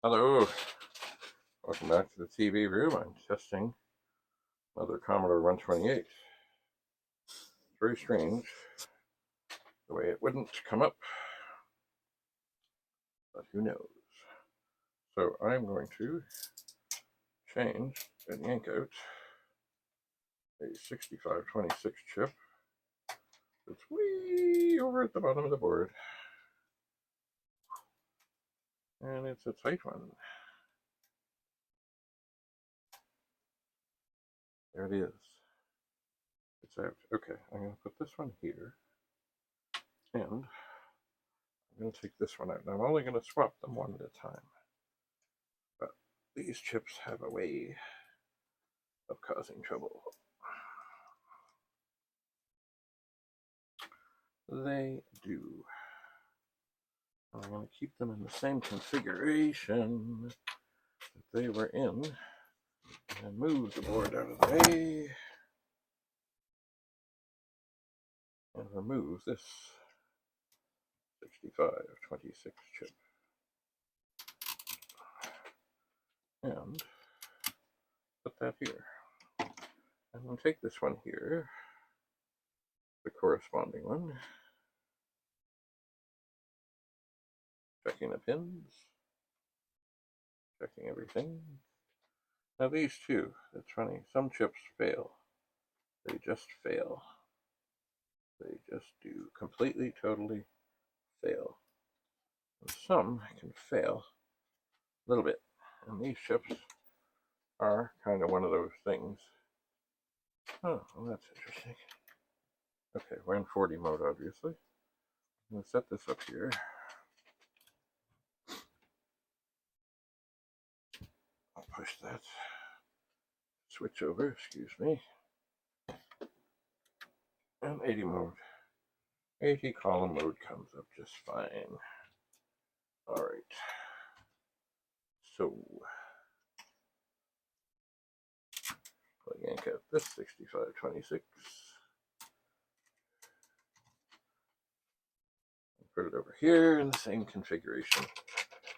Hello, welcome back to the TV room. I'm testing another Commodore 128. Very strange the way it wouldn't come up, but who knows. So I'm going to change and yank out a 6526 chip that's way over at the bottom of the board, and it's a tight one. There it is. It's out. Okay, I'm going to put this one here, and I'm going to take this one out. Now I'm only going to swap them one at a time, but these chips have a way of causing trouble. They do. I'm going to keep them in the same configuration that they were in and move the board out of the way and remove this 6526 chip and put that here. And then take this one here, the corresponding one, checking the pins, checking everything. Now these two, it's funny, some chips fail. They just fail. They just do completely, totally fail. And some can fail a little bit. And these chips are kind of one of those things. Oh, well, that's interesting. Okay, we're in 40 mode, obviously. I'm going to set this up here. I'll push that. Switch over, excuse me. And 80 mode. 80 column mode comes up just fine. Alright. So, I'll yank out this 6526. Put it over here in the same configuration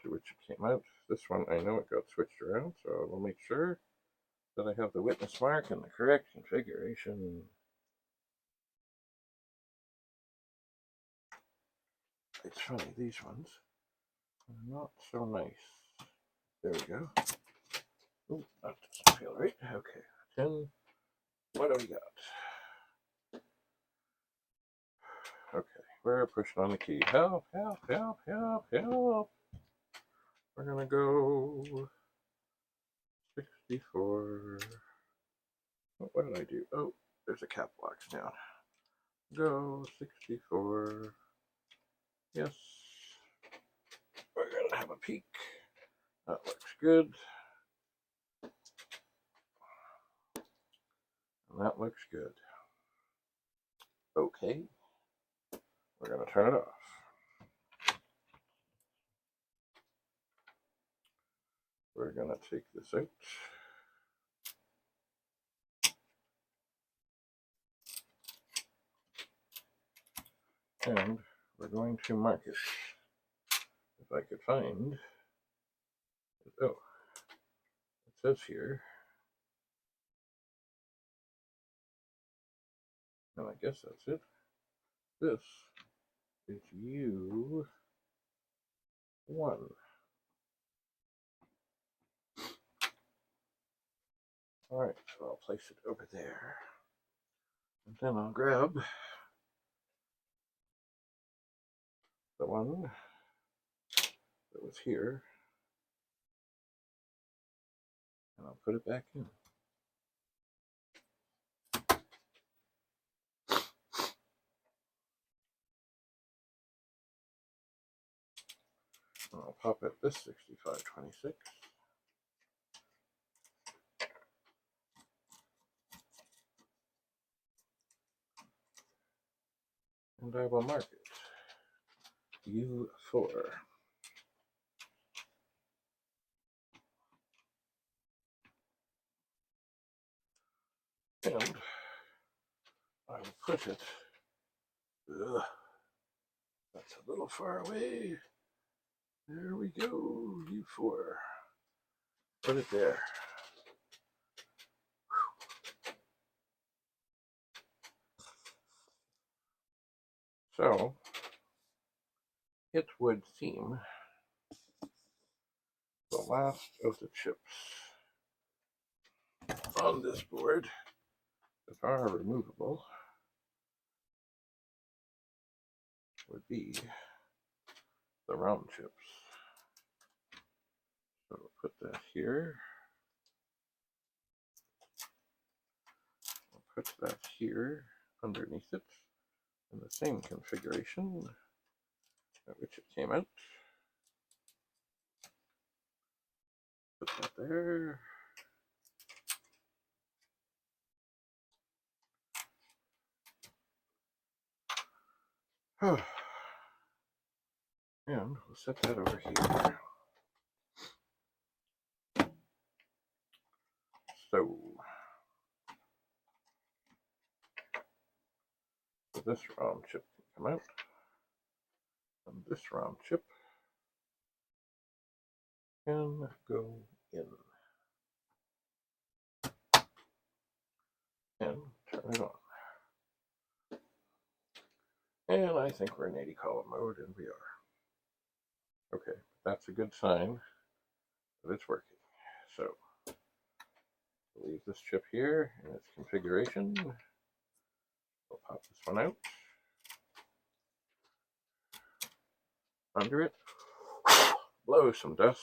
to which it came out. This one, I know it got switched around, so I will make sure that I have the witness mark in the correct configuration. It's funny, these ones are not so nice. There we go. Oh, that doesn't feel right. Okay, 10. What do we got? Okay, we're pushing on the key. Help, help, help, help, help. We're gonna go 64. What did I do? Oh, there's a cap box down. Go 64. Yes. We're gonna have a peek. That looks good. And that looks good. Okay. We're gonna turn it off. We're gonna take this out. And we're going to mark it. If I could find, oh, it says here, and I guess that's it. This is U1. Alright, so I'll place it over there. And then I'll grab the one that was here, and I'll put it back in. And I'll pop out this 6526. And I will mark it U4. And I will put it, that's a little far away, There we go, U4. Put it there. So, it would seem the last of the chips on this board that are removable would be the round chips. So we'll put that here. We'll put that here underneath it in the same configuration at which it came out. Put that there. And we'll set that over here. So this round chip can come out, and this round chip can go in. And turn it on. And I think we're in 80 column mode, and we are. Okay, that's a good sign that it's working. So we'll leave this chip here in its configuration. We'll pop this one out. Under it, blow some dust.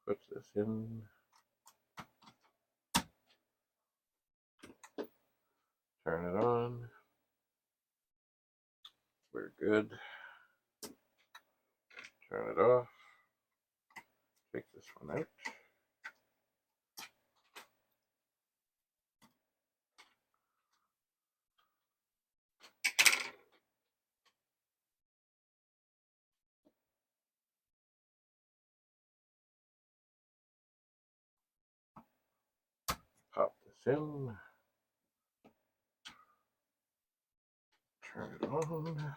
Put this in. Turn it on. We're good. Turn it off. Take this one out. Pop this in. Turn it on.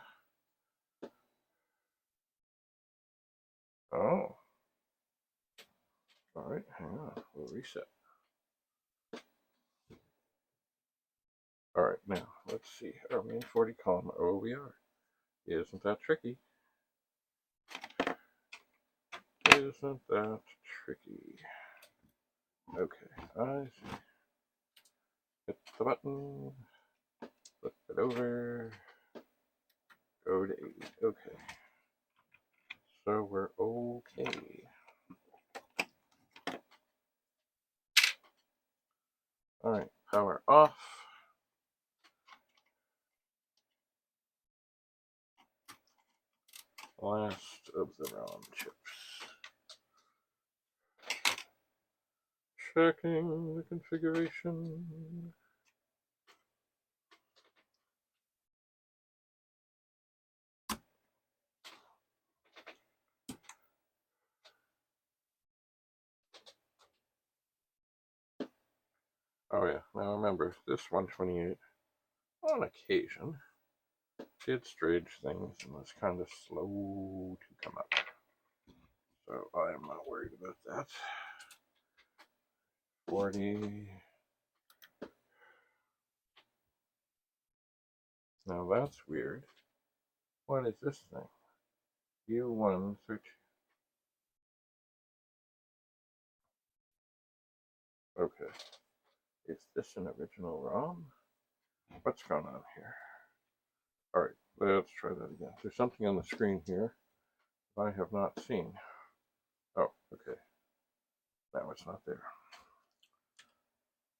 Oh. All right, hang on. We'll reset. All right, now let's see. Are we in 40 column? Oh, we are. Isn't that tricky? Isn't that tricky? Okay, I see. Hit the button. Flip it over. Go to 80. Okay. So we're okay. All right, power off. Last of the round chips. Checking the configuration. Oh yeah, now remember, this 128, on occasion, did strange things and was kind of slow to come up. So I am not worried about that. 40. Now that's weird. What is this thing? U1 search. Okay. Is this an original ROM? What's going on here? Alright, let's try that again. There's something on the screen here I have not seen. Oh, okay. Now it's not there.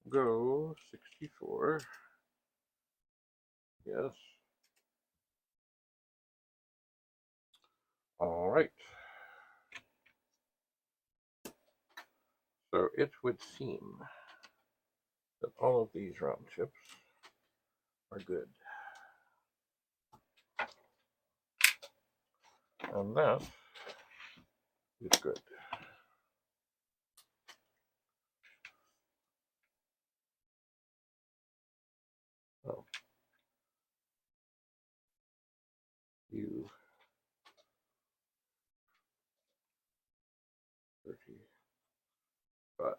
Go 64. Yes. Alright. So it would seem that all of these ROM chips are good. And that is good. Oh. U 35.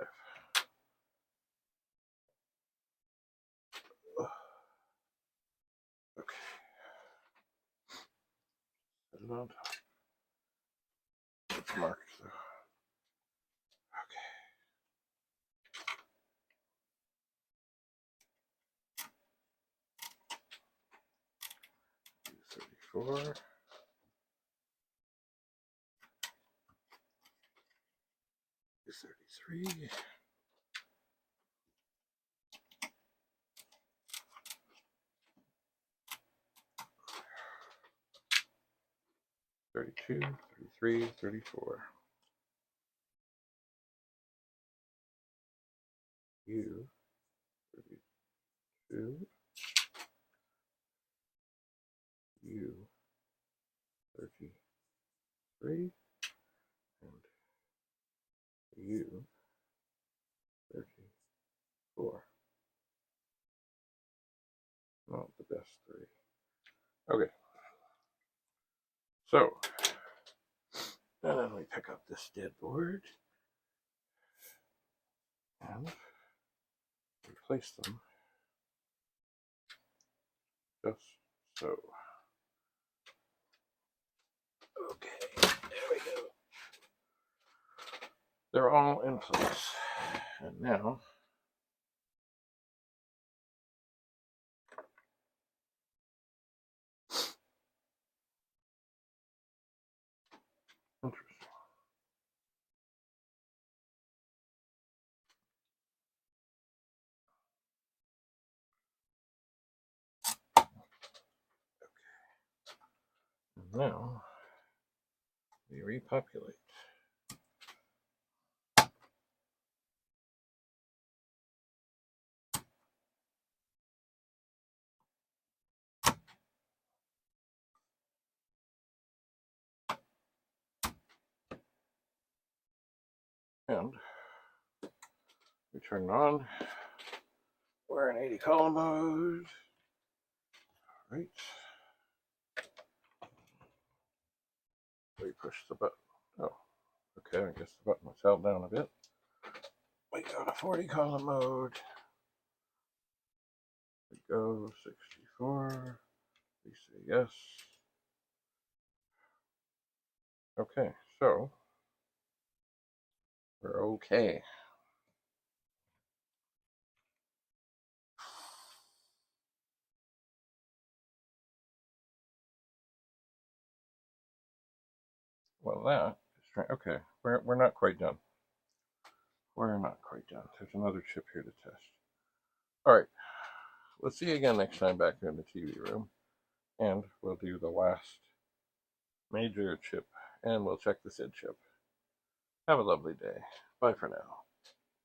Okay. Put it on top. It's marked though. Okay. 34. 33. 32, 33, 34. U 32. U 33. And U 34. Not the best three. Okay. So, and then we pick up this dead board and replace them just so. Okay, there we go. They're all in place. And now, interesting. And now, we repopulate. And we turn it on. We're in 80 column mode. All right. We push the button. Oh, okay. I guess the button was held down a bit. We go to 40 column mode. We go 64. We say yes. Okay, so we're okay. Well, that is okay. We're not quite done. We're not quite done. There's another chip here to test. All right. We'll see you again next time back here in the TV room, and we'll do the last major chip, and we'll check the SID chip. Have a lovely day. Bye for now.